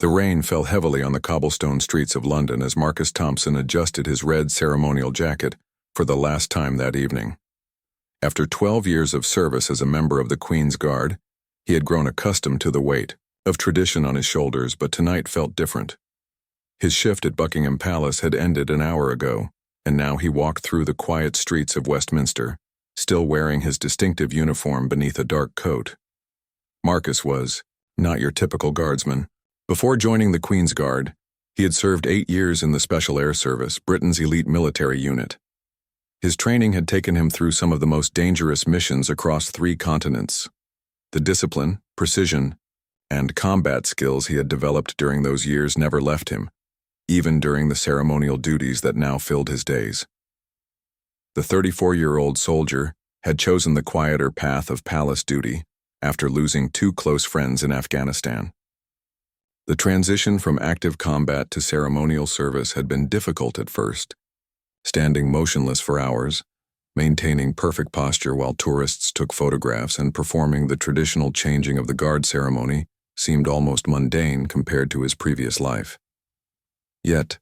The rain fell heavily on the cobblestone streets of London as Marcus Thompson adjusted his red ceremonial jacket for the last time that evening. After 12 years of service as a member of the Queen's Guard, he had grown accustomed to the weight of tradition on his shoulders, but tonight felt different. His shift at Buckingham Palace had ended an hour ago, and now he walked through the quiet streets of Westminster, still wearing his distinctive uniform beneath a dark coat. Marcus was not your typical guardsman. Before joining the Queen's Guard, he had served 8 years in the Special Air Service, Britain's elite military unit. His training had taken him through some of the most dangerous missions across 3 continents. The discipline, precision, and combat skills he had developed during those years never left him, even during the ceremonial duties that now filled his days. The 34-year-old soldier had chosen the quieter path of palace duty after losing 2 close friends in Afghanistan. The transition from active combat to ceremonial service had been difficult at first. Standing motionless for hours, maintaining perfect posture while tourists took photographs, and performing the traditional changing of the guard ceremony seemed almost mundane compared to his previous life. Yet,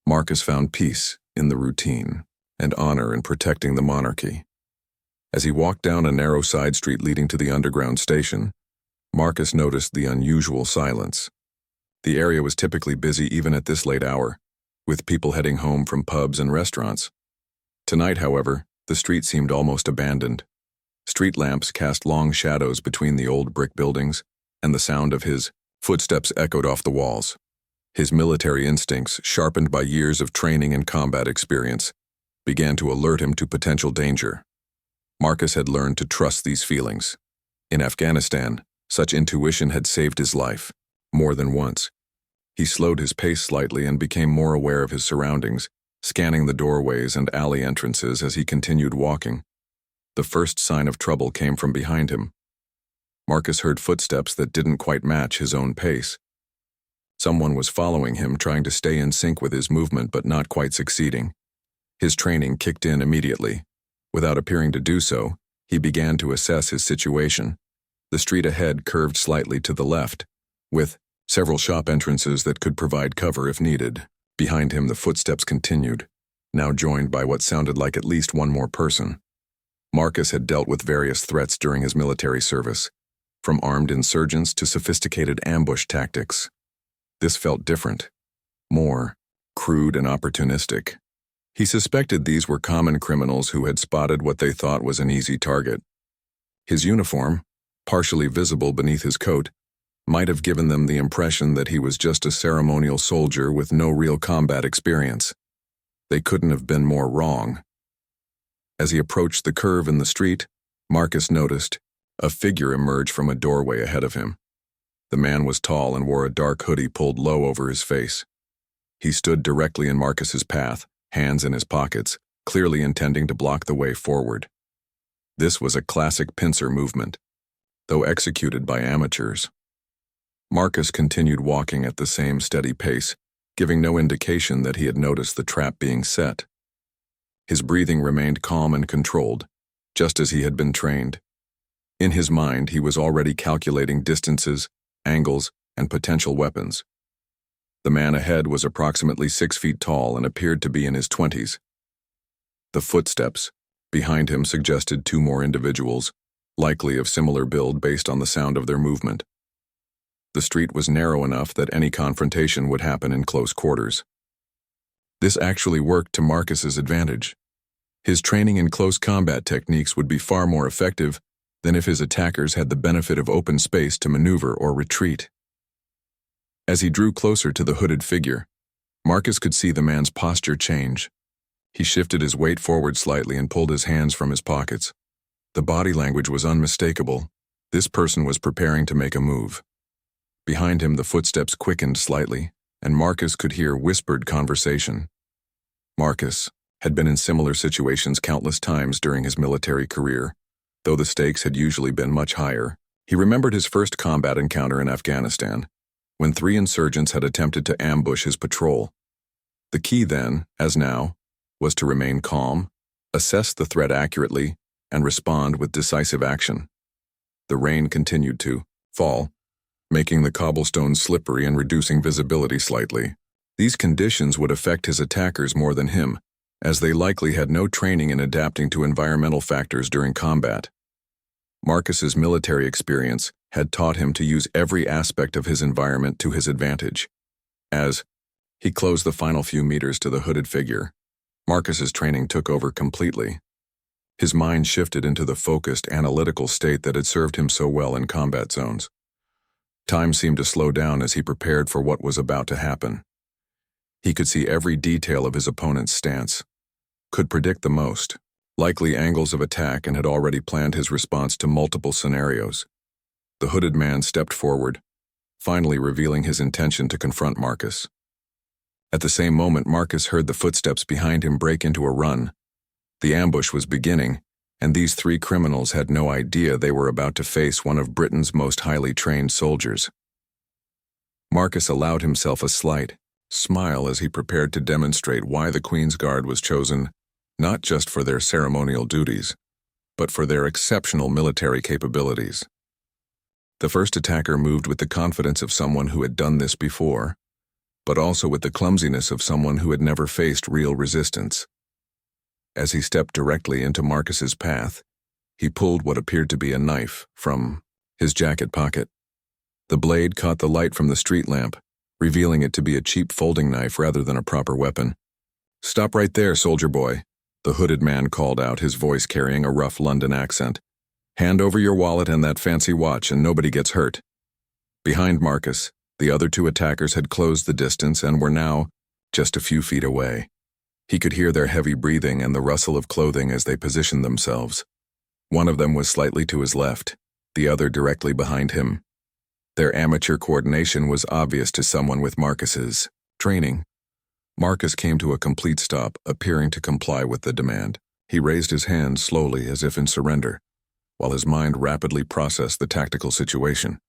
Marcus found peace in the routine and honor in protecting the monarchy. As he walked down a narrow side street leading to the underground station, Marcus noticed the unusual silence. The area was typically busy even at this late hour, with people heading home from pubs and restaurants. Tonight, however, the street seemed almost abandoned. Street lamps cast long shadows between the old brick buildings, and the sound of his footsteps echoed off the walls. His military instincts, sharpened by years of training and combat experience, began to alert him to potential danger. Marcus had learned to trust these feelings. In Afghanistan, such intuition had saved his life, more than once. He slowed his pace slightly and became more aware of his surroundings, scanning the doorways and alley entrances as he continued walking. The first sign of trouble came from behind him. Marcus heard footsteps that didn't quite match his own pace. Someone was following him, trying to stay in sync with his movement but not quite succeeding. His training kicked in immediately. Without appearing to do so, he began to assess his situation. The street ahead curved slightly to the left, with several shop entrances that could provide cover if needed. Behind him, the footsteps continued, now joined by what sounded like at least one more person. Marcus had dealt with various threats during his military service, from armed insurgents to sophisticated ambush tactics. This felt different, more crude and opportunistic. He suspected these were common criminals who had spotted what they thought was an easy target. His uniform, partially visible beneath his coat, might have given them the impression that he was just a ceremonial soldier with no real combat experience. They couldn't have been more wrong. As he approached the curve in the street, Marcus noticed a figure emerge from a doorway ahead of him. The man was tall and wore a dark hoodie pulled low over his face. He stood directly in Marcus's path, hands in his pockets, clearly intending to block the way forward. This was a classic pincer movement, though executed by amateurs. Marcus continued walking at the same steady pace, giving no indication that he had noticed the trap being set. His breathing remained calm and controlled, just as he had been trained. In his mind, he was already calculating distances, angles, and potential weapons. The man ahead was approximately 6 feet tall and appeared to be in his 20s. The footsteps behind him suggested 2 more individuals, likely of similar build based on the sound of their movement. The street was narrow enough that any confrontation would happen in close quarters. This actually worked to Marcus's advantage. His training in close combat techniques would be far more effective than if his attackers had the benefit of open space to maneuver or retreat. As he drew closer to the hooded figure, Marcus could see the man's posture change. He shifted his weight forward slightly and pulled his hands from his pockets. The body language was unmistakable. This person was preparing to make a move. Behind him, the footsteps quickened slightly, and Marcus could hear whispered conversation. Marcus had been in similar situations countless times during his military career, though the stakes had usually been much higher. He remembered his first combat encounter in Afghanistan, when 3 insurgents had attempted to ambush his patrol. The key then, as now, was to remain calm, assess the threat accurately, and respond with decisive action. The rain continued to fall, making the cobblestone slippery and reducing visibility slightly. These conditions would affect his attackers more than him, as they likely had no training in adapting to environmental factors during combat. Marcus's military experience had taught him to use every aspect of his environment to his advantage. As he closed the final few meters to the hooded figure, Marcus's training took over completely. His mind shifted into the focused, analytical state that had served him so well in combat zones. Time seemed to slow down as he prepared for what was about to happen. He could see every detail of his opponent's stance, could predict the most likely angles of attack, and had already planned his response to multiple scenarios. The hooded man stepped forward, finally revealing his intention to confront Marcus. At the same moment, Marcus heard the footsteps behind him break into a run. The ambush was beginning, and these three criminals had no idea they were about to face one of Britain's most highly trained soldiers. Marcus allowed himself a slight smile as he prepared to demonstrate why the Queen's Guard was chosen not just for their ceremonial duties, but for their exceptional military capabilities. The first attacker moved with the confidence of someone who had done this before, but also with the clumsiness of someone who had never faced real resistance. As he stepped directly into Marcus's path, he pulled what appeared to be a knife from his jacket pocket. The blade caught the light from the street lamp, revealing it to be a cheap folding knife rather than a proper weapon. "Stop right there, soldier boy," the hooded man called out, his voice carrying a rough London accent. "Hand over your wallet and that fancy watch and nobody gets hurt." Behind Marcus, the other two attackers had closed the distance and were now just a few feet away. He could hear their heavy breathing and the rustle of clothing as they positioned themselves. One of them was slightly to his left, the other directly behind him. Their amateur coordination was obvious to someone with Marcus's training. Marcus came to a complete stop, appearing to comply with the demand. He raised his hand slowly as if in surrender, while his mind rapidly processed the tactical situation.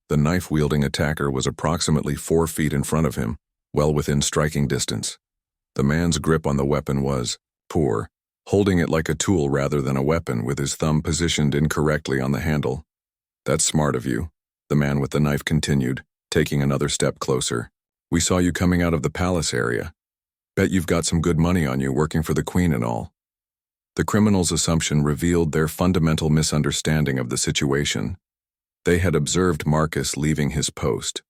The knife-wielding attacker was approximately 4 feet in front of him, well within striking distance. The man's grip on the weapon was poor, holding it like a tool rather than a weapon, with his thumb positioned incorrectly on the handle. "That's smart of you," the man with the knife continued, taking another step closer. "We saw you coming out of the palace area. Bet you've got some good money on you working for the Queen and all." The criminal's assumption revealed their fundamental misunderstanding of the situation. They had observed Marcus leaving his post,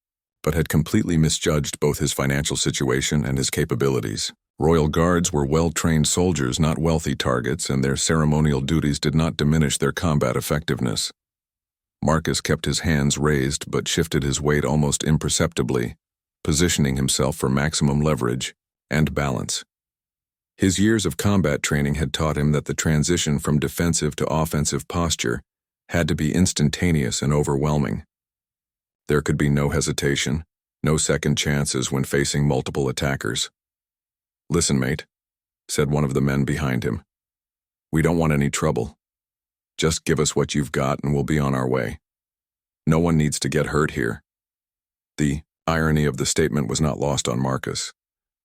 but had completely misjudged both his financial situation and his capabilities. Royal Guards were well-trained soldiers, not wealthy targets, and their ceremonial duties did not diminish their combat effectiveness. Marcus kept his hands raised but shifted his weight almost imperceptibly, positioning himself for maximum leverage and balance. His years of combat training had taught him that the transition from defensive to offensive posture had to be instantaneous and overwhelming. There could be no hesitation, no second chances when facing multiple attackers. "Listen, mate," said one of the men behind him. "We don't want any trouble. Just give us what you've got and we'll be on our way. No one needs to get hurt here." The irony of the statement was not lost on Marcus.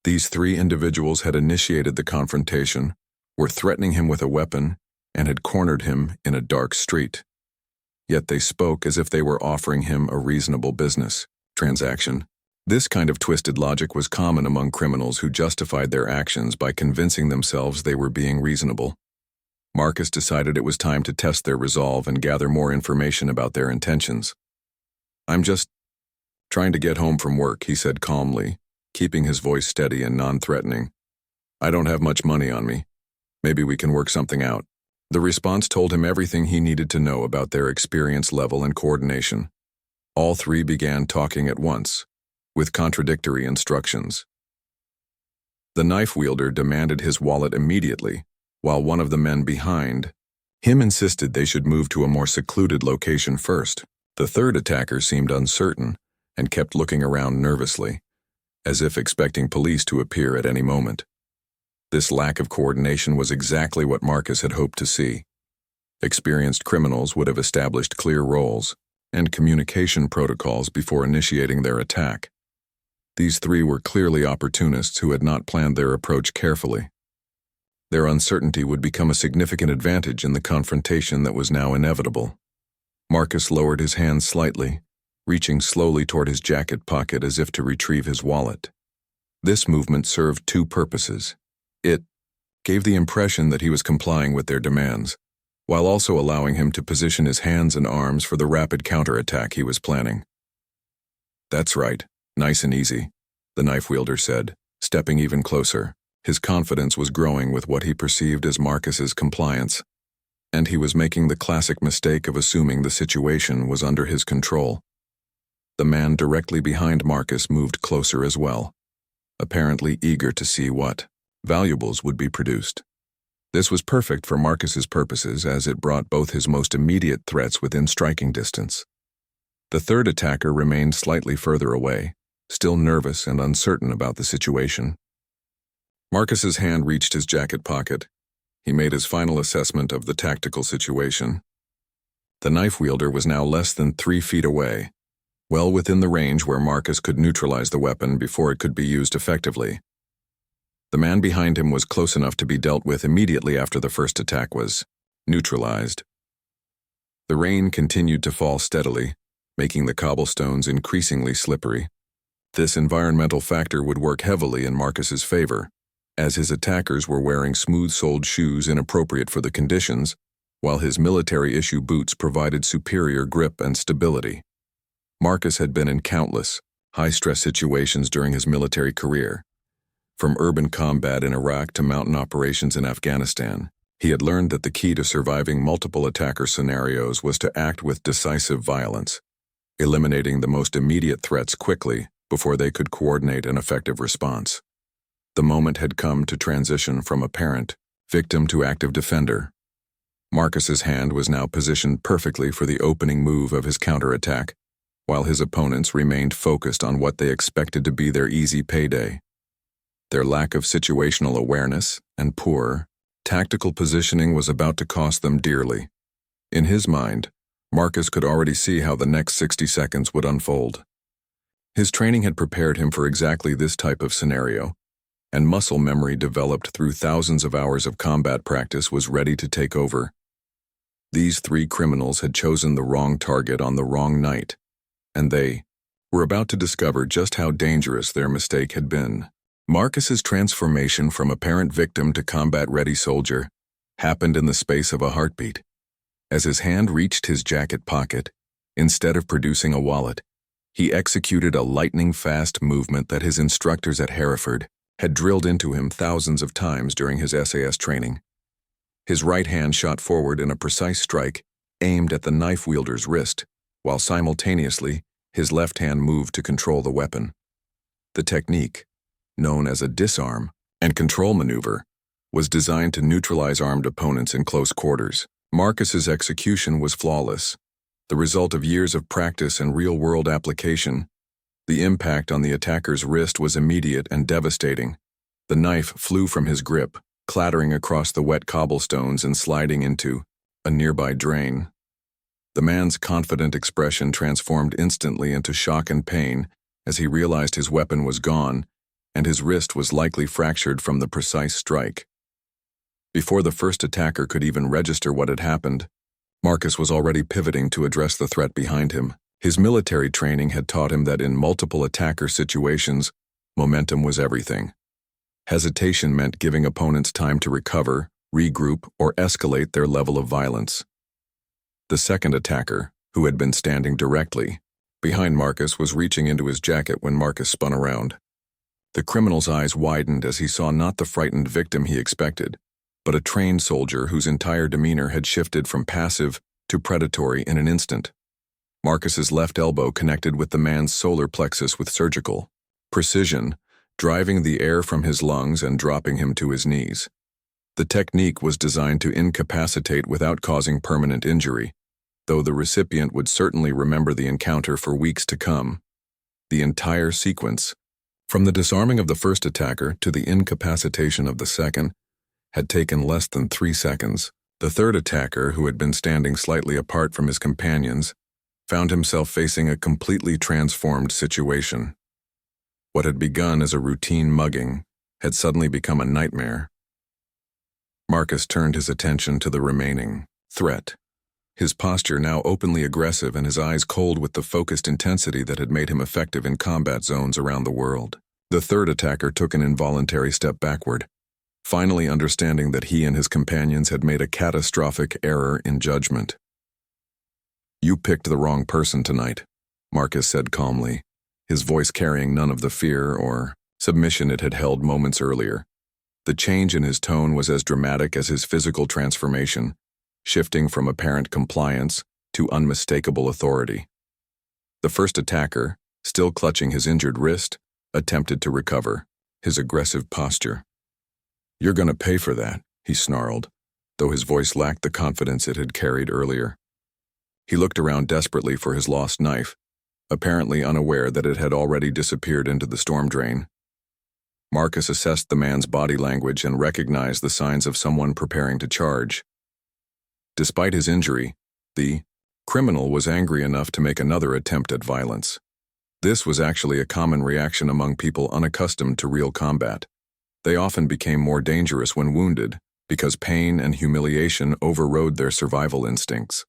These three individuals had initiated the confrontation, were threatening him with a weapon, and had cornered him in a dark street. Yet they spoke as if they were offering him a reasonable business transaction. This kind of twisted logic was common among criminals who justified their actions by convincing themselves they were being reasonable. Marcus decided it was time to test their resolve and gather more information about their intentions. "I'm just trying to get home from work," he said calmly, keeping his voice steady and non-threatening. "I don't have much money on me. Maybe we can work something out." The response told him everything he needed to know about their experience level and coordination. All three began talking at once, with contradictory instructions. The knife wielder demanded his wallet immediately, while one of the men behind him insisted they should move to a more secluded location first. The third attacker seemed uncertain and kept looking around nervously, as if expecting police to appear at any moment. This lack of coordination was exactly what Marcus had hoped to see. Experienced criminals would have established clear roles and communication protocols before initiating their attack. These three were clearly opportunists who had not planned their approach carefully. Their uncertainty would become a significant advantage in the confrontation that was now inevitable. Marcus lowered his hands slightly, reaching slowly toward his jacket pocket as if to retrieve his wallet. This movement served two purposes. It gave the impression that he was complying with their demands, while also allowing him to position his hands and arms for the rapid counterattack he was planning. "That's right, nice and easy," the knife wielder said, stepping even closer. His confidence was growing with what he perceived as Marcus's compliance, and he was making the classic mistake of assuming the situation was under his control. The man directly behind Marcus moved closer as well, apparently eager to see what valuables would be produced. This was perfect for Marcus's purposes, as it brought both his most immediate threats within striking distance. The third attacker remained slightly further away, still nervous and uncertain about the situation. Marcus's hand reached his jacket pocket. He made his final assessment of the tactical situation. The knife wielder was now less than 3 feet away, well within the range where Marcus could neutralize the weapon before it could be used effectively. The man behind him was close enough to be dealt with immediately after the first attack was neutralized. The rain continued to fall steadily, making the cobblestones increasingly slippery. This environmental factor would work heavily in Marcus's favor, as his attackers were wearing smooth-soled shoes inappropriate for the conditions, while his military-issue boots provided superior grip and stability. Marcus had been in countless, high-stress situations during his military career. From urban combat in Iraq to mountain operations in Afghanistan, he had learned that the key to surviving multiple attacker scenarios was to act with decisive violence, eliminating the most immediate threats quickly before they could coordinate an effective response. The moment had come to transition from apparent victim to active defender. Marcus's hand was now positioned perfectly for the opening move of his counterattack, while his opponents remained focused on what they expected to be their easy payday. Their lack of situational awareness and poor tactical positioning was about to cost them dearly. In his mind, Marcus could already see how the next 60 seconds would unfold. His training had prepared him for exactly this type of scenario, and muscle memory developed through thousands of hours of combat practice was ready to take over. These 3 criminals had chosen the wrong target on the wrong night, and they were about to discover just how dangerous their mistake had been. Marcus's transformation from apparent victim to combat-ready soldier happened in the space of a heartbeat. As his hand reached his jacket pocket, instead of producing a wallet, he executed a lightning-fast movement that his instructors at Hereford had drilled into him thousands of times during his SAS training. His right hand shot forward in a precise strike aimed at the knife wielder's wrist, while simultaneously his left hand moved to control the weapon. The technique, known as a disarm and control maneuver, was designed to neutralize armed opponents in close quarters. Marcus's execution was flawless, the result of years of practice and real-world application. The impact on the attacker's wrist was immediate and devastating. The knife flew from his grip, clattering across the wet cobblestones and sliding into a nearby drain. The man's confident expression transformed instantly into shock and pain as he realized his weapon was gone and his wrist was likely fractured from the precise strike. Before the first attacker could even register what had happened, Marcus was already pivoting to address the threat behind him. His military training had taught him that in multiple attacker situations, momentum was everything. Hesitation meant giving opponents time to recover, regroup, or escalate their level of violence. The second attacker, who had been standing directly behind Marcus, was reaching into his jacket when Marcus spun around. The criminal's eyes widened as he saw not the frightened victim he expected, but a trained soldier whose entire demeanor had shifted from passive to predatory in an instant. Marcus's left elbow connected with the man's solar plexus with surgical precision, driving the air from his lungs and dropping him to his knees. The technique was designed to incapacitate without causing permanent injury, though the recipient would certainly remember the encounter for weeks to come. The entire sequence, from the disarming of the first attacker to the incapacitation of the second, had taken less than 3 seconds. The third attacker, who had been standing slightly apart from his companions, found himself facing a completely transformed situation. What had begun as a routine mugging had suddenly become a nightmare. Marcus turned his attention to the remaining threat. his posture now openly aggressive and his eyes cold with the focused intensity that had made him effective in combat zones around the world. The third attacker took an involuntary step backward, finally understanding that he and his companions had made a catastrophic error in judgment. "You picked the wrong person tonight," Marcus said calmly, his voice carrying none of the fear or submission it had held moments earlier. The change in his tone was as dramatic as his physical transformation, shifting from apparent compliance to unmistakable authority. The first attacker, still clutching his injured wrist, attempted to recover, his aggressive posture. "You're gonna pay for that," he snarled, though his voice lacked the confidence it had carried earlier. He looked around desperately for his lost knife, apparently unaware that it had already disappeared into the storm drain. Marcus assessed the man's body language and recognized the signs of someone preparing to charge. Despite his injury, the criminal was angry enough to make another attempt at violence. This was actually a common reaction among people unaccustomed to real combat. They often became more dangerous when wounded, because pain and humiliation overrode their survival instincts.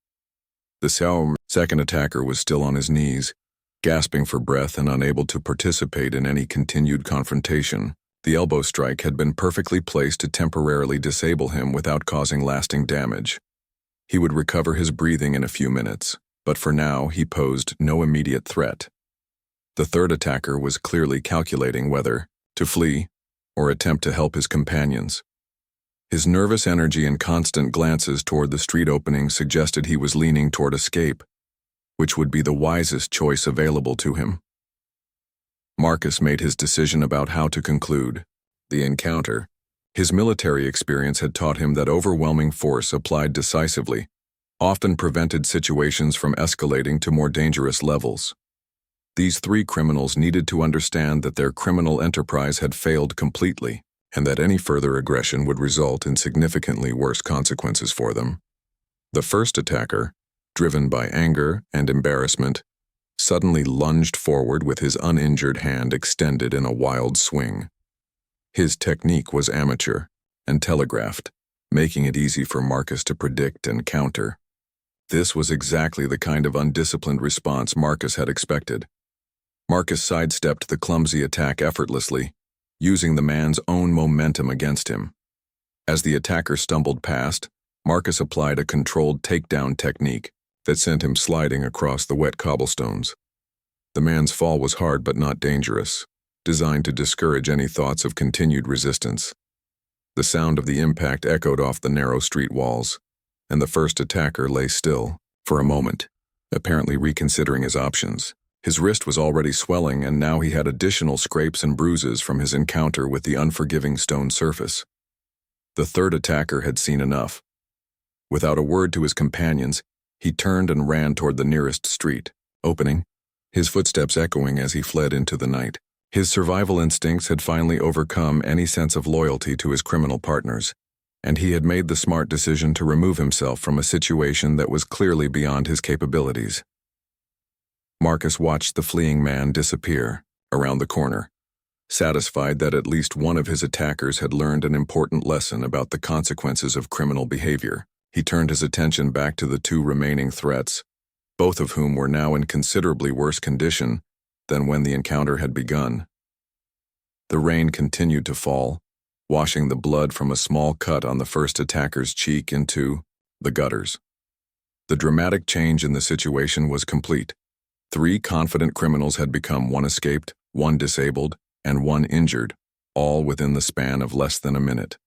The second attacker was still on his knees, gasping for breath and unable to participate in any continued confrontation. The elbow strike had been perfectly placed to temporarily disable him without causing lasting damage. He would recover his breathing in a few minutes, but for now he posed no immediate threat. The third attacker was clearly calculating whether to flee or attempt to help his companions. His nervous energy and constant glances toward the street opening suggested he was leaning toward escape, which would be the wisest choice available to him. Marcus made his decision about how to conclude the encounter. His military experience had taught him that overwhelming force applied decisively often prevented situations from escalating to more dangerous levels. These three criminals needed to understand that their criminal enterprise had failed completely, and that any further aggression would result in significantly worse consequences for them. The first attacker, driven by anger and embarrassment, suddenly lunged forward with his uninjured hand extended in a wild swing. His technique was amateur and telegraphed, making it easy for Marcus to predict and counter. This was exactly the kind of undisciplined response Marcus had expected. Marcus sidestepped the clumsy attack effortlessly, using the man's own momentum against him. As the attacker stumbled past, Marcus applied a controlled takedown technique that sent him sliding across the wet cobblestones. The man's fall was hard but not dangerous, designed to discourage any thoughts of continued resistance. The sound of the impact echoed off the narrow street walls, and the first attacker lay still for a moment, apparently reconsidering his options. His wrist was already swelling, and now he had additional scrapes and bruises from his encounter with the unforgiving stone surface. The third attacker had seen enough. Without a word to his companions, he turned and ran toward the nearest street opening, his footsteps echoing as he fled into the night. His survival instincts had finally overcome any sense of loyalty to his criminal partners, and he had made the smart decision to remove himself from a situation that was clearly beyond his capabilities. Marcus watched the fleeing man disappear around the corner, satisfied that at least one of his attackers had learned an important lesson about the consequences of criminal behavior. He turned his attention back to the two remaining threats, both of whom were now in considerably worse condition than when the encounter had begun. The rain continued to fall, washing the blood from a small cut on the first attacker's cheek into the gutters. The dramatic change in the situation was complete. 3 confident criminals had become 1 escaped, 1 disabled, and 1 injured, all within the span of less than a minute.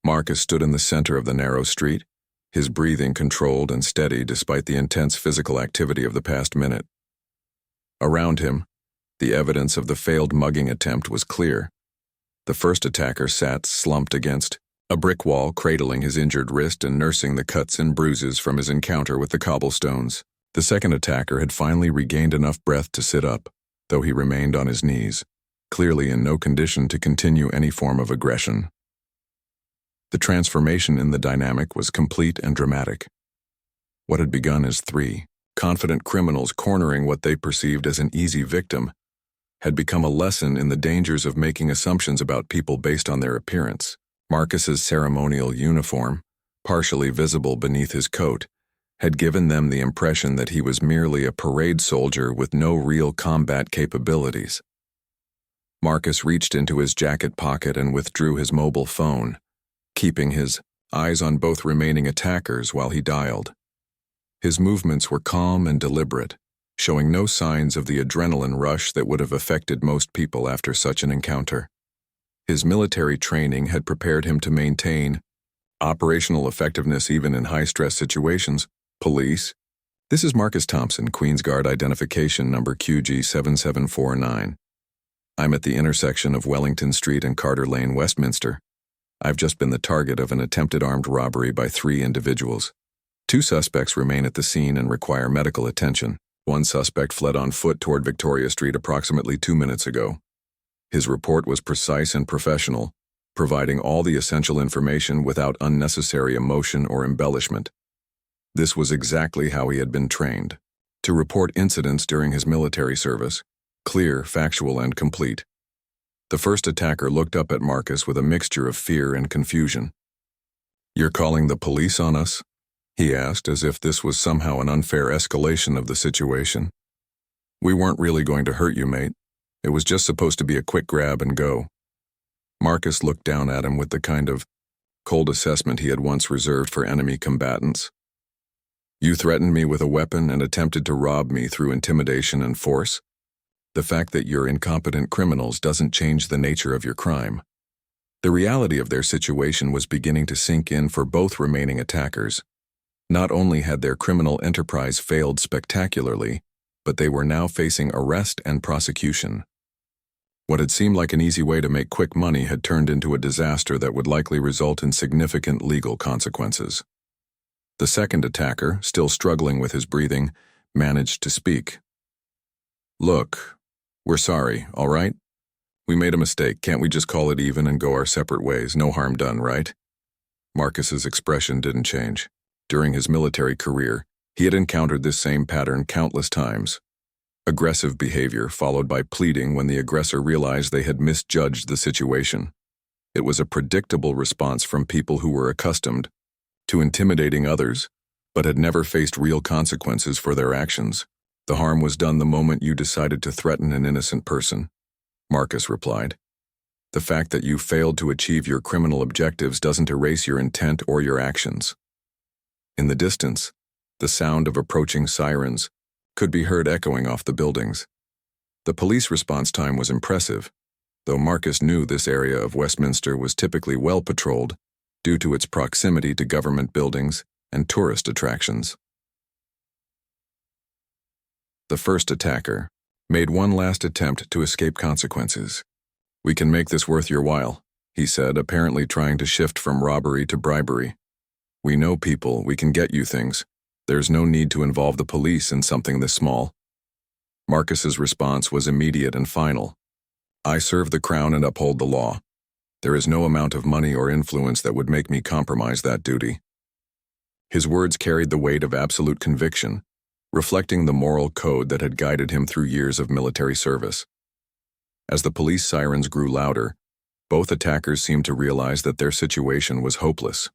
Marcus stood in the center of the narrow street, his breathing controlled and steady despite the intense physical activity of the past minute. Around him, the evidence of the failed mugging attempt was clear. The first attacker sat slumped against a brick wall, cradling his injured wrist and nursing the cuts and bruises from his encounter with the cobblestones. The second attacker had finally regained enough breath to sit up, though he remained on his knees, clearly in no condition to continue any form of aggression. The transformation in the dynamic was complete and dramatic. What had begun as 3 confident criminals cornering what they perceived as an easy victim had become a lesson in the dangers of making assumptions about people based on their appearance. Marcus's ceremonial uniform, partially visible beneath his coat, had given them the impression that he was merely a parade soldier with no real combat capabilities. Marcus reached into his jacket pocket and withdrew his mobile phone, keeping his eyes on both remaining attackers while he dialed. His movements were calm and deliberate, showing no signs of the adrenaline rush that would have affected most people after such an encounter. His military training had prepared him to maintain operational effectiveness even in high-stress situations. Police. This is Marcus Thompson, Queen's Guard identification number QG7749. I'm at the intersection of Wellington Street and Carter Lane, Westminster. I've just been the target of an attempted armed robbery by 3 individuals. 2 suspects remain at the scene and require medical attention. 1 suspect fled on foot toward Victoria Street approximately 2 minutes ago. His report was precise and professional, providing all the essential information without unnecessary emotion or embellishment. This was exactly how he had been trained, to report incidents during his military service, clear, factual, and complete. The first attacker looked up at Marcus with a mixture of fear and confusion. "You're calling the police on us?" he asked, as if this was somehow an unfair escalation of the situation. "We weren't really going to hurt you, mate. It was just supposed to be a quick grab and go." Marcus looked down at him with the kind of cold assessment he had once reserved for enemy combatants. "You threatened me with a weapon and attempted to rob me through intimidation and force. The fact that you're incompetent criminals doesn't change the nature of your crime." The reality of their situation was beginning to sink in for both remaining attackers. Not only had their criminal enterprise failed spectacularly, but they were now facing arrest and prosecution. What had seemed like an easy way to make quick money had turned into a disaster that would likely result in significant legal consequences. The second attacker, still struggling with his breathing, managed to speak. "Look, we're sorry, all right? We made a mistake. Can't we just call it even and go our separate ways? No harm done, right?" Marcus's expression didn't change. During his military career, he had encountered this same pattern countless times. Aggressive behavior followed by pleading when the aggressor realized they had misjudged the situation. It was a predictable response from people who were accustomed to intimidating others, but had never faced real consequences for their actions. "The harm was done the moment you decided to threaten an innocent person," Marcus replied. "The fact that you failed to achieve your criminal objectives doesn't erase your intent or your actions." In the distance, the sound of approaching sirens could be heard echoing off the buildings. The police response time was impressive, though Marcus knew this area of Westminster was typically well patrolled due to its proximity to government buildings and tourist attractions. The first attacker made one last attempt to escape consequences. "We can make this worth your while," he said, apparently trying to shift from robbery to bribery. "We know people, we can get you things. There's no need to involve the police in something this small." Marcus's response was immediate and final. "I serve the crown and uphold the law. There is no amount of money or influence that would make me compromise that duty." His words carried the weight of absolute conviction, reflecting the moral code that had guided him through years of military service. As the police sirens grew louder, both attackers seemed to realize that their situation was hopeless.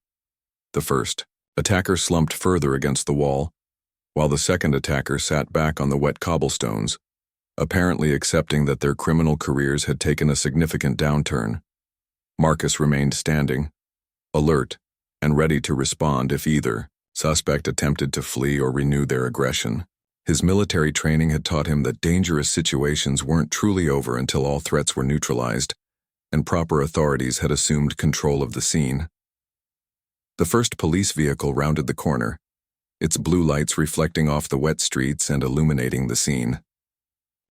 The first attacker slumped further against the wall, while the second attacker sat back on the wet cobblestones, apparently accepting that their criminal careers had taken a significant downturn. Marcus remained standing, alert, and ready to respond if either suspect attempted to flee or renew their aggression. His military training had taught him that dangerous situations weren't truly over until all threats were neutralized, and proper authorities had assumed control of the scene. The first police vehicle rounded the corner, its blue lights reflecting off the wet streets and illuminating the scene.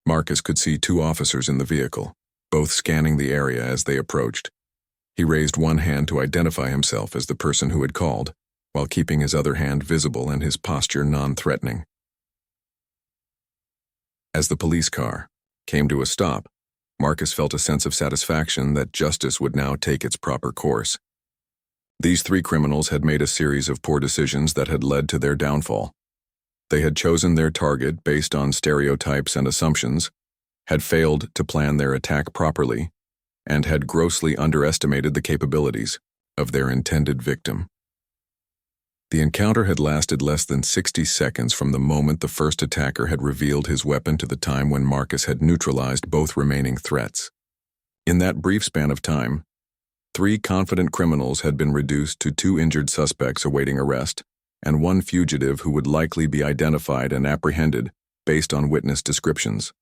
Marcus could see 2 officers in the vehicle, both scanning the area as they approached. He raised one hand to identify himself as the person who had called, while keeping his other hand visible and his posture non-threatening. As the police car came to a stop, Marcus felt a sense of satisfaction that justice would now take its proper course. These 3 criminals had made a series of poor decisions that had led to their downfall. They had chosen their target based on stereotypes and assumptions, had failed to plan their attack properly, and had grossly underestimated the capabilities of their intended victim. The encounter had lasted less than 60 seconds from the moment the first attacker had revealed his weapon to the time when Marcus had neutralized both remaining threats. In that brief span of time, 3 confident criminals had been reduced to 2 injured suspects awaiting arrest, and 1 fugitive who would likely be identified and apprehended based on witness descriptions.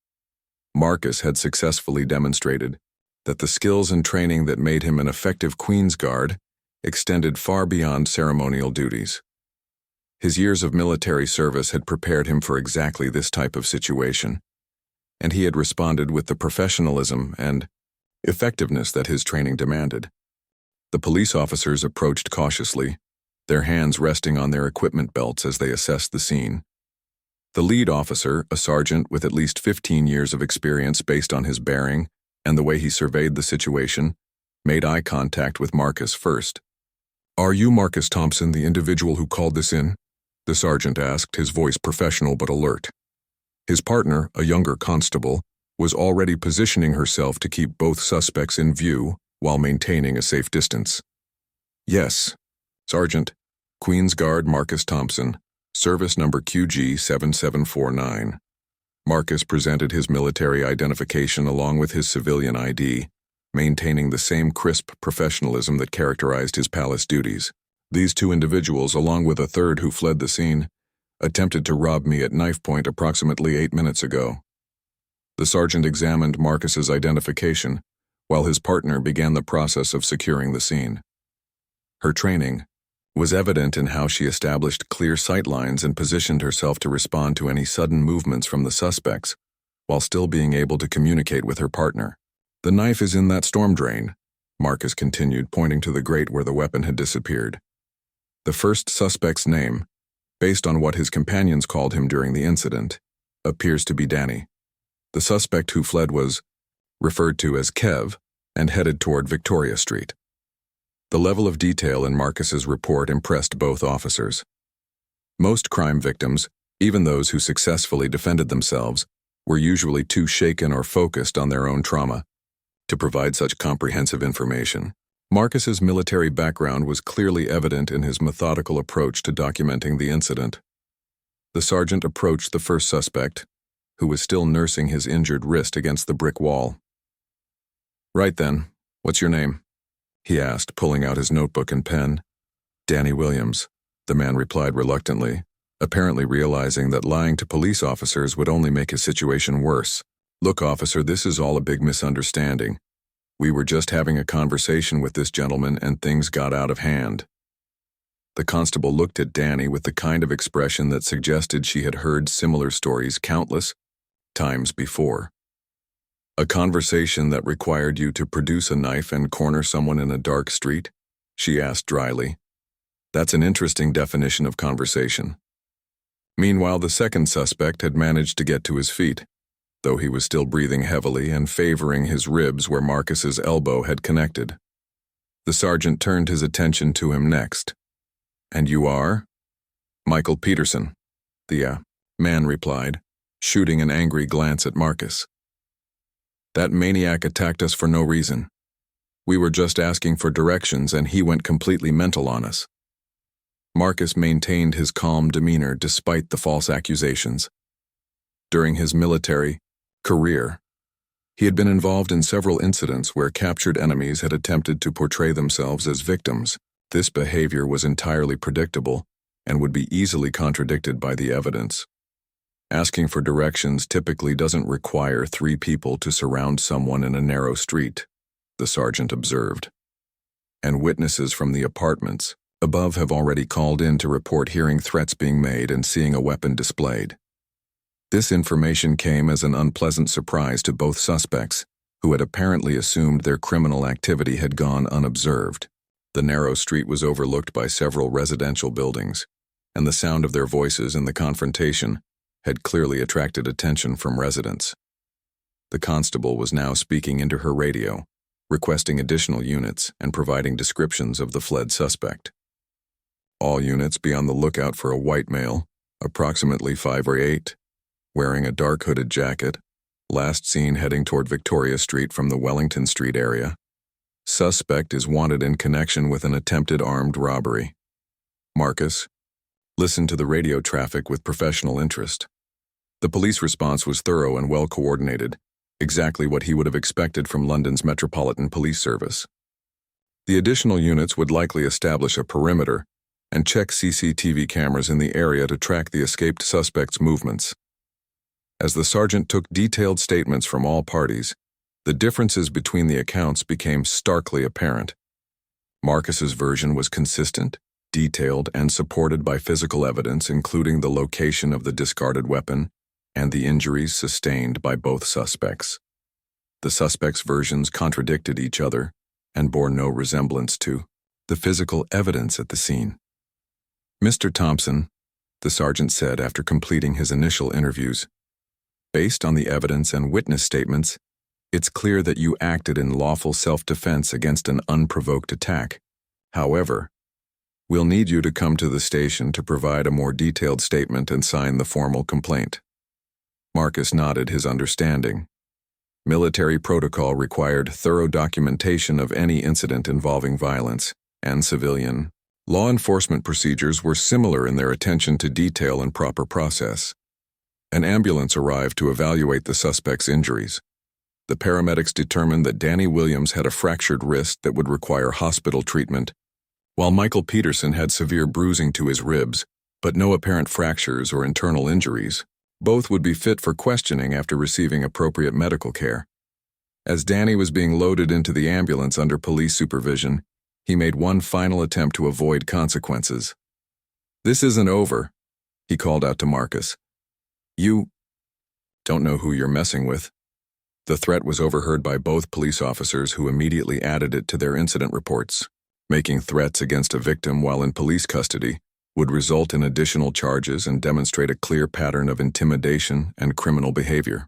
Marcus had successfully demonstrated that the skills and training that made him an effective Queen's Guard extended far beyond ceremonial duties. His years of military service had prepared him for exactly this type of situation, and he had responded with the professionalism and effectiveness that his training demanded. The police officers approached cautiously, their hands resting on their equipment belts as they assessed the scene. The lead officer, a sergeant with at least 15 years of experience based on his bearing and the way he surveyed the situation, made eye contact with Marcus first. "Are you Marcus Thompson, the individual who called this in?" the sergeant asked, his voice professional but alert. His partner, a younger constable, was already positioning herself to keep both suspects in view while maintaining a safe distance. "Yes, Sergeant, Queen's Guard Marcus Thompson, service number QG7749. Marcus presented his military identification along with his civilian ID, maintaining the same crisp professionalism that characterized his palace duties. "These 2 individuals, along with a third who fled the scene, attempted to rob me at knife point approximately 8 minutes ago." The sergeant examined Marcus's identification, while his partner began the process of securing the scene. Her training was evident in how she established clear sight lines and positioned herself to respond to any sudden movements from the suspects, while still being able to communicate with her partner. "The knife is in that storm drain," Marcus continued, pointing to the grate where the weapon had disappeared. The first suspect's name, based on what his companions called him during the incident, appears to be Danny. The suspect who fled was referred to as Kev and headed toward Victoria Street. The level of detail in Marcus's report impressed both officers. Most crime victims, even those who successfully defended themselves, were usually too shaken or focused on their own trauma to provide such comprehensive information. Marcus's military background was clearly evident in his methodical approach to documenting the incident. The sergeant approached the first suspect, who was still nursing his injured wrist against the brick wall. "Right then, what's your name?" he asked, pulling out his notebook and pen. "Danny Williams," the man replied reluctantly, apparently realizing that lying to police officers would only make his situation worse. "Look, officer, this is all a big misunderstanding. We were just having a conversation with this gentleman and things got out of hand." The constable looked at Danny with the kind of expression that suggested she had heard similar stories countless times before. "A conversation that required you to produce a knife and corner someone in a dark street?" she asked dryly. "That's an interesting definition of conversation." Meanwhile, the second suspect had managed to get to his feet, though he was still breathing heavily and favoring his ribs where Marcus's elbow had connected. The sergeant turned his attention to him next. "And you are?" "Michael Peterson," the man replied, shooting an angry glance at Marcus. "That maniac attacked us for no reason. We were just asking for directions and he went completely mental on us." Marcus maintained his calm demeanor despite the false accusations. During his military career, he had been involved in several incidents where captured enemies had attempted to portray themselves as victims. This behavior was entirely predictable and would be easily contradicted by the evidence. Asking for directions typically doesn't require 3 people to surround someone in a narrow street, the sergeant observed. And witnesses from the apartments above have already called in to report hearing threats being made and seeing a weapon displayed. This information came as an unpleasant surprise to both suspects, who had apparently assumed their criminal activity had gone unobserved. The narrow street was overlooked by several residential buildings, and the sound of their voices in the confrontation had clearly attracted attention from residents. The constable was now speaking into her radio, requesting additional units and providing descriptions of the fled suspect. "All units be on the lookout for a white male, approximately 5 or 8, wearing a dark hooded jacket, last seen heading toward Victoria Street from the Wellington Street area. Suspect is wanted in connection with an attempted armed robbery. Marcus, listened to the radio traffic with professional interest. The police response was thorough and well coordinated, exactly what he would have expected from London's Metropolitan Police Service. The additional units would likely establish a perimeter and check CCTV cameras in the area to track the escaped suspect's movements. As the sergeant took detailed statements from all parties, the differences between the accounts became starkly apparent. Marcus's version was consistent, detailed, and supported by physical evidence, including the location of the discarded weapon and the injuries sustained by both suspects. The suspects' versions contradicted each other and bore no resemblance to the physical evidence at the scene. "Mr. Thompson," the sergeant said after completing his initial interviews, "based on the evidence and witness statements, it's clear that you acted in lawful self-defense against an unprovoked attack. However, we'll need you to come to the station to provide a more detailed statement and sign the formal complaint." Marcus nodded his understanding. Military protocol required thorough documentation of any incident involving violence, and civilian law enforcement procedures were similar in their attention to detail and proper process. An ambulance arrived to evaluate the suspect's injuries. The paramedics determined that Danny Williams had a fractured wrist that would require hospital treatment, while Michael Peterson had severe bruising to his ribs, but no apparent fractures or internal injuries. Both would be fit for questioning after receiving appropriate medical care. As Danny was being loaded into the ambulance under police supervision, he made one final attempt to avoid consequences. "This isn't over," he called out to Marcus. "You don't know who you're messing with." The threat was overheard by both police officers, who immediately added it to their incident reports. Making threats against a victim while in police custody would result in additional charges and demonstrate a clear pattern of intimidation and criminal behavior.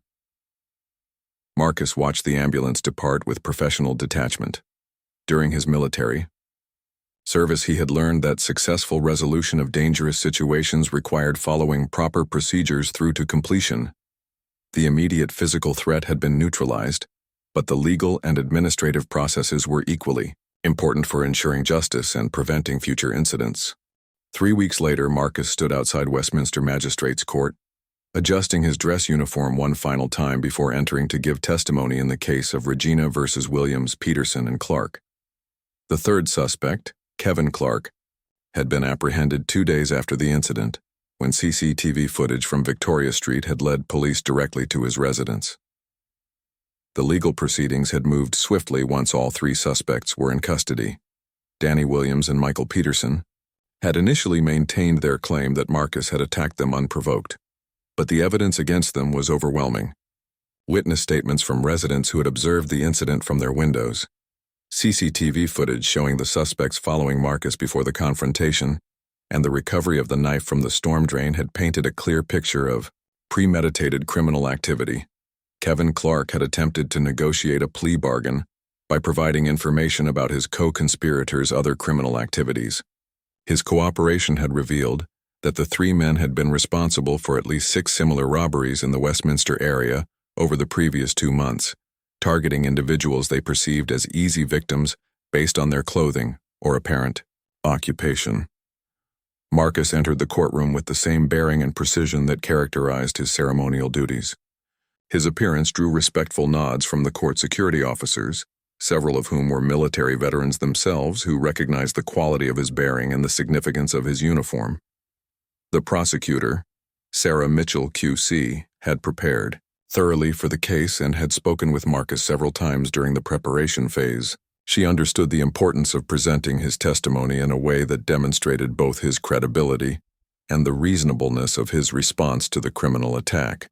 Marcus watched the ambulance depart with professional detachment. During his military service, he had learned that successful resolution of dangerous situations required following proper procedures through to completion. The immediate physical threat had been neutralized, but the legal and administrative processes were equally important for ensuring justice and preventing future incidents. 3 weeks later, Marcus stood outside Westminster Magistrates' Court, adjusting his dress uniform one final time before entering to give testimony in the case of Regina versus Williams, Peterson, and Clark. The third suspect, Kevin Clark, had been apprehended 2 days after the incident, when CCTV footage from Victoria Street had led police directly to his residence. The legal proceedings had moved swiftly once all three suspects were in custody. Danny Williams and Michael Peterson had initially maintained their claim that Marcus had attacked them unprovoked, but the evidence against them was overwhelming. Witness statements from residents who had observed the incident from their windows, CCTV footage showing the suspects following Marcus before the confrontation, and the recovery of the knife from the storm drain had painted a clear picture of premeditated criminal activity. Kevin Clark had attempted to negotiate a plea bargain by providing information about his co-conspirators' other criminal activities. His cooperation had revealed that the three men had been responsible for at least 6 similar robberies in the Westminster area over the previous 2 months, targeting individuals they perceived as easy victims based on their clothing or apparent occupation. Marcus entered the courtroom with the same bearing and precision that characterized his ceremonial duties. His appearance drew respectful nods from the court security officers, several of whom were military veterans themselves who recognized the quality of his bearing and the significance of his uniform. The prosecutor, Sarah Mitchell, QC, had prepared thoroughly for the case and had spoken with Marcus several times during the preparation phase. She understood the importance of presenting his testimony in a way that demonstrated both his credibility and the reasonableness of his response to the criminal attack.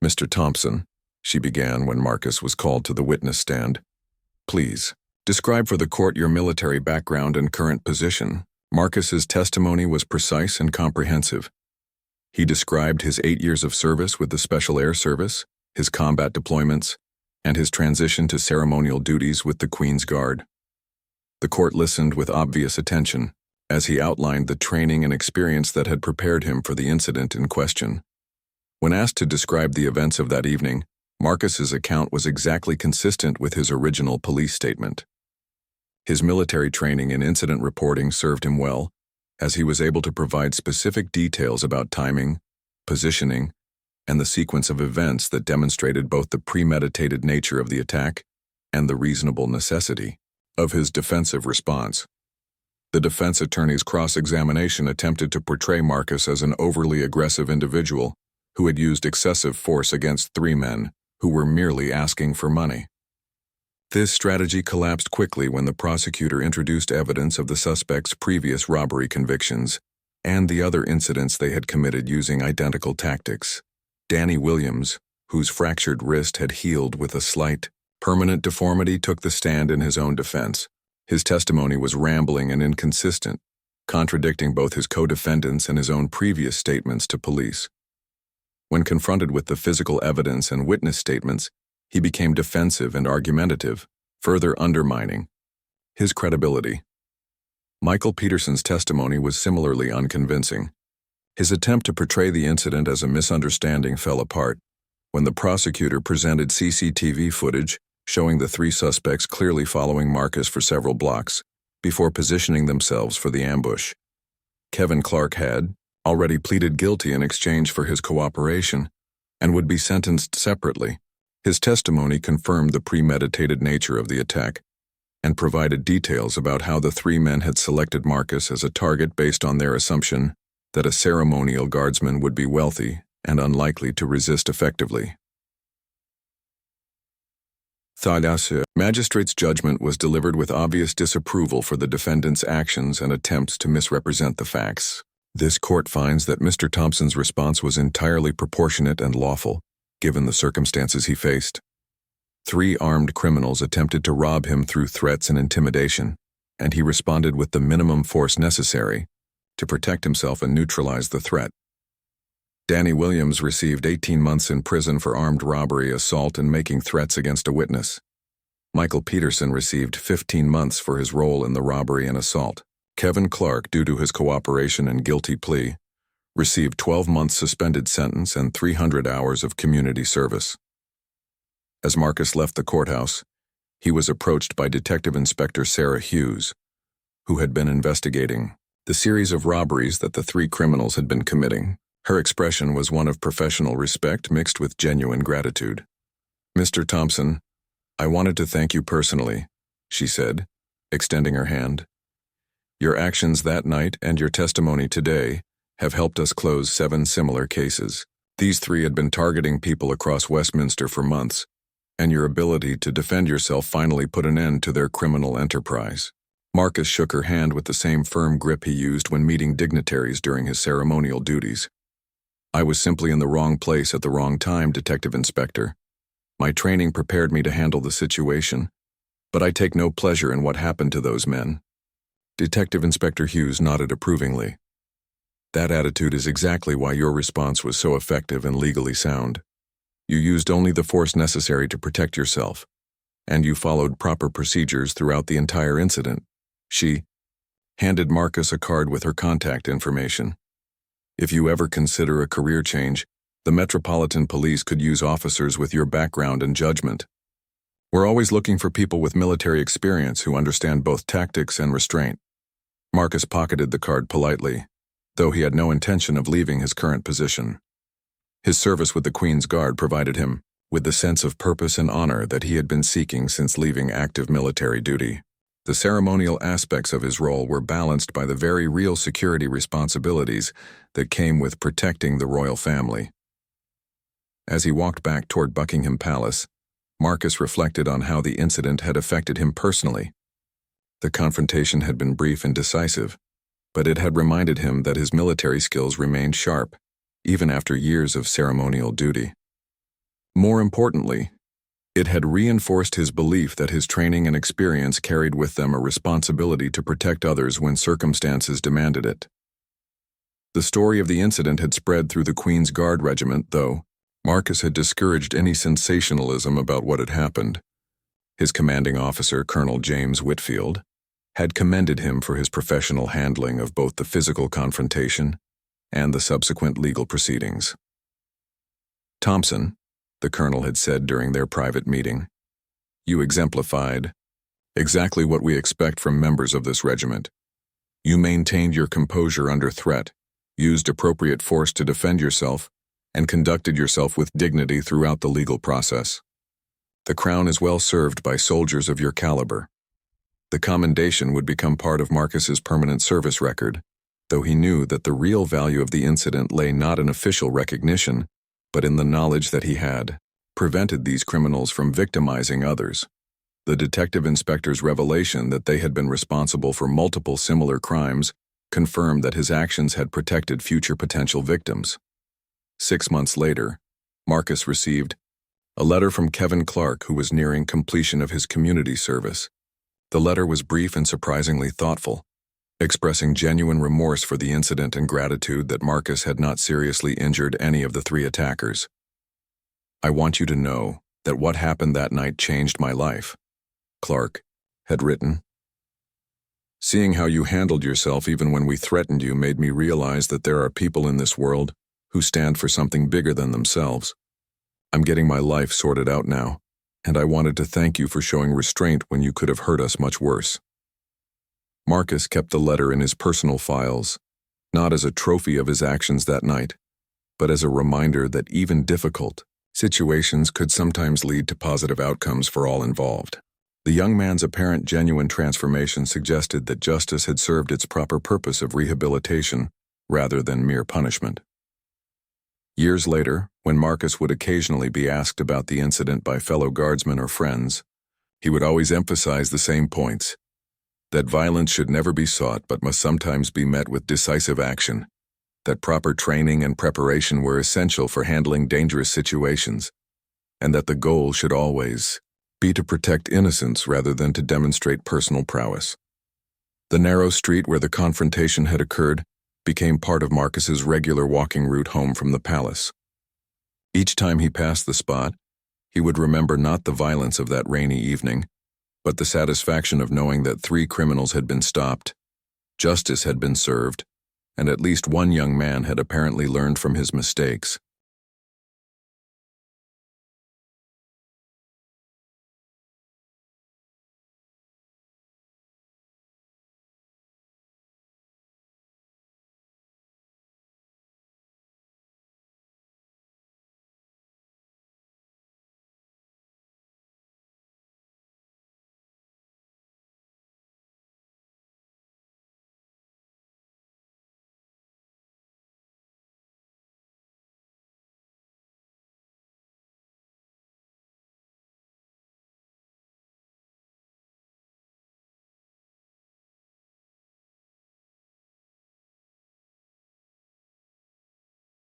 "Mr. Thompson," she began when Marcus was called to the witness stand, "please, describe for the court your military background and current position." Marcus's testimony was precise and comprehensive. He described his 8 years of service with the Special Air Service, his combat deployments, and his transition to ceremonial duties with the Queen's Guard. The court listened with obvious attention as he outlined the training and experience that had prepared him for the incident in question. When asked to describe the events of that evening, Marcus's account was exactly consistent with his original police statement. His military training in incident reporting served him well, as he was able to provide specific details about timing, positioning, and the sequence of events that demonstrated both the premeditated nature of the attack and the reasonable necessity of his defensive response. The defense attorney's cross-examination attempted to portray Marcus as an overly aggressive individual who had used excessive force against three men who were merely asking for money. This strategy collapsed quickly when the prosecutor introduced evidence of the suspects' previous robbery convictions and the other incidents they had committed using identical tactics. Danny Williams, whose fractured wrist had healed with a slight, permanent deformity, took the stand in his own defense. His testimony was rambling and inconsistent, contradicting both his co-defendants and his own previous statements to police. When confronted with the physical evidence and witness statements, he became defensive and argumentative, further undermining his credibility. Michael Peterson's testimony was similarly unconvincing. His attempt to portray the incident as a misunderstanding fell apart when the prosecutor presented CCTV footage showing the three suspects clearly following Marcus for several blocks before positioning themselves for the ambush. Kevin Clark had already pleaded guilty in exchange for his cooperation and would be sentenced separately. His testimony confirmed the premeditated nature of the attack and provided details about how the three men had selected Marcus as a target based on their assumption that a ceremonial guardsman would be wealthy and unlikely to resist effectively. The magistrate's judgment was delivered with obvious disapproval for the defendant's actions and attempts to misrepresent the facts. This court finds that Mr. Thompson's response was entirely proportionate and lawful, given the circumstances he faced. Three armed criminals attempted to rob him through threats and intimidation, and he responded with the minimum force necessary to protect himself and neutralize the threat. Danny Williams received 18 months in prison for armed robbery, assault, and making threats against a witness. Michael Peterson received 15 months for his role in the robbery and assault. Kevin Clark, due to his cooperation and guilty plea, received 12 months suspended sentence and 300 hours of community service. As Marcus left the courthouse, he was approached by Detective Inspector Sarah Hughes, who had been investigating the series of robberies that the three criminals had been committing. Her expression was one of professional respect mixed with genuine gratitude. "Mr. Thompson, I wanted to thank you personally," she said, extending her hand. "Your actions that night and your testimony today have helped us close 7 similar cases. These 3 had been targeting people across Westminster for months, and your ability to defend yourself finally put an end to their criminal enterprise." Marcus shook her hand with the same firm grip he used when meeting dignitaries during his ceremonial duties. "I was simply in the wrong place at the wrong time, Detective Inspector. My training prepared me to handle the situation, but I take no pleasure in what happened to those men." Detective Inspector Hughes nodded approvingly. "That attitude is exactly why your response was so effective and legally sound. You used only the force necessary to protect yourself, and you followed proper procedures throughout the entire incident." She handed Marcus a card with her contact information. "If you ever consider a career change, the Metropolitan Police could use officers with your background and judgment. We're always looking for people with military experience who understand both tactics and restraint." Marcus pocketed the card politely, though he had no intention of leaving his current position. His service with the Queen's Guard provided him with the sense of purpose and honor that he had been seeking since leaving active military duty. The ceremonial aspects of his role were balanced by the very real security responsibilities that came with protecting the royal family. As he walked back toward Buckingham Palace, Marcus reflected on how the incident had affected him personally. The confrontation had been brief and decisive, but it had reminded him that his military skills remained sharp, even after years of ceremonial duty. More importantly, it had reinforced his belief that his training and experience carried with them a responsibility to protect others when circumstances demanded it. The story of the incident had spread through the Queen's Guard regiment, though Marcus had discouraged any sensationalism about what had happened. His commanding officer, Colonel James Whitfield, had commended him for his professional handling of both the physical confrontation and the subsequent legal proceedings. "Thompson," the colonel had said during their private meeting, "you exemplified exactly what we expect from members of this regiment. You maintained your composure under threat, used appropriate force to defend yourself, and conducted yourself with dignity throughout the legal process. The crown is well served by soldiers of your caliber. The commendation would become part of Marcus's permanent service record, though he knew that the real value of the incident lay not in official recognition, but in the knowledge that he had prevented these criminals from victimizing others. The detective inspector's revelation that they had been responsible for multiple similar crimes confirmed that his actions had protected future potential victims. 6 months later, Marcus received a letter from Kevin Clark, who was nearing completion of his community service. The letter was brief and surprisingly thoughtful, expressing genuine remorse for the incident and gratitude that Marcus had not seriously injured any of the 3 attackers. "I want you to know that what happened that night changed my life," Clark had written. "Seeing how you handled yourself even when we threatened you made me realize that there are people in this world who stand for something bigger than themselves. I'm getting my life sorted out now, and I wanted to thank you for showing restraint when you could have hurt us much worse." Marcus kept the letter in his personal files, not as a trophy of his actions that night, but as a reminder that even difficult situations could sometimes lead to positive outcomes for all involved. The young man's apparent genuine transformation suggested that justice had served its proper purpose of rehabilitation rather than mere punishment. Years later, when Marcus would occasionally be asked about the incident by fellow guardsmen or friends, he would always emphasize the same points: that violence should never be sought but must sometimes be met with decisive action, that proper training and preparation were essential for handling dangerous situations, and that the goal should always be to protect innocence rather than to demonstrate personal prowess. The narrow street where the confrontation had occurred became part of Marcus's regular walking route home from the palace. Each time he passed the spot, he would remember not the violence of that rainy evening, but the satisfaction of knowing that 3 criminals had been stopped, justice had been served, and at least one young man had apparently learned from his mistakes.